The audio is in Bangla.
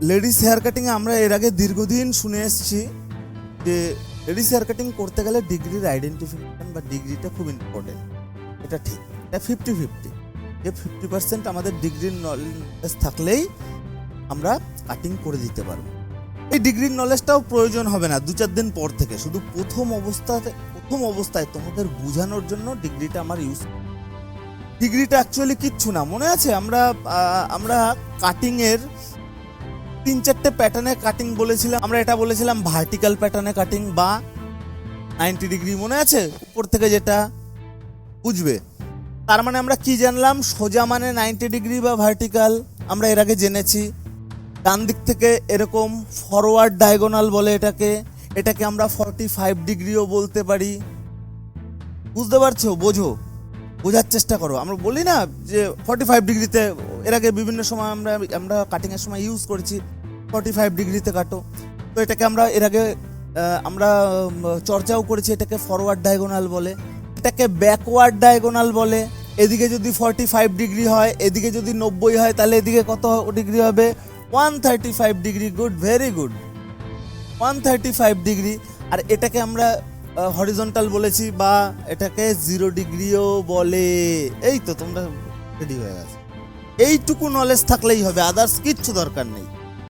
লেডিস হেয়ার কাটিংয়ে আমরা এর আগে দীর্ঘদিন শুনে এসেছি যে লেডিস হেয়ার কাটিং করতে গেলে ডিগ্রির আইডেন্টিফিকেশন বা ডিগ্রিটা খুব ইম্পর্টেন্ট। এটা ঠিক, এটা 50-50, যে 50% আমাদের ডিগ্রির নলেজ থাকলেই আমরা কাটিং করে দিতে পারবো। এই ডিগ্রির নলেজটাও প্রয়োজন হবে না 2-4 দিন পর থেকে, শুধু প্রথম অবস্থায় তোমাদের বোঝানোর জন্য ডিগ্রিটা আমার ইউজ। ডিগ্রিটা অ্যাকচুয়ালি কিচ্ছু না, মনে আছে আমরা কাটিংয়ের 3-4টে প্যাটার্নে কাটিং বলেছিলাম। আমরা এটা বলেছিলাম ভার্টিক্যাল প্যাটার্নে কাটিং বা 90 ডিগ্রি, মনে আছে? উপর থেকে যেটা বুঝবে। তার মানে আমরা কি জানলাম? সোজা মানে 90 ডিগ্রি বা ভার্টিক্যাল, আমরা এর আগে জেনেছি। ডান দিক থেকে এরকম ফরওয়ার্ড ডায়াগোনাল বলে এটাকে আমরা 45 ডিগ্রিও বলতে পারি। বুঝতে পারছো? বোঝার চেষ্টা করো। আমরা বলি না যে 45 ডিগ্রিতে, এর আগে বিভিন্ন সময় আমরা কাটিংয়ের সময় ইউজ করেছি 45 ডিগ্রিতে কাটো। তো এটাকে আমরা এর আগে আমরা চর্চাও করেছি, এটাকে ফরওয়ার্ড ডায়াগোনাল বলে, এটাকে ব্যাকওয়ার্ড ডায়াগোনাল বলে। এদিকে যদি 45 ডিগ্রি হয়, এদিকে যদি 90 হয়, তাহলে এদিকে কত ডিগ্রি হবে? 135 degree. Good, very good, 135 degree. আর এটাকে আমরা হরিজন্টাল বলেছি বা এটাকে 0 ডিগ্রিও বলে। এই তো তোমরা রেডি হয়ে গেছো। এইটুকু নলেজ থাকলেই হবে, আদার্স কিচ্ছু দরকার নেই।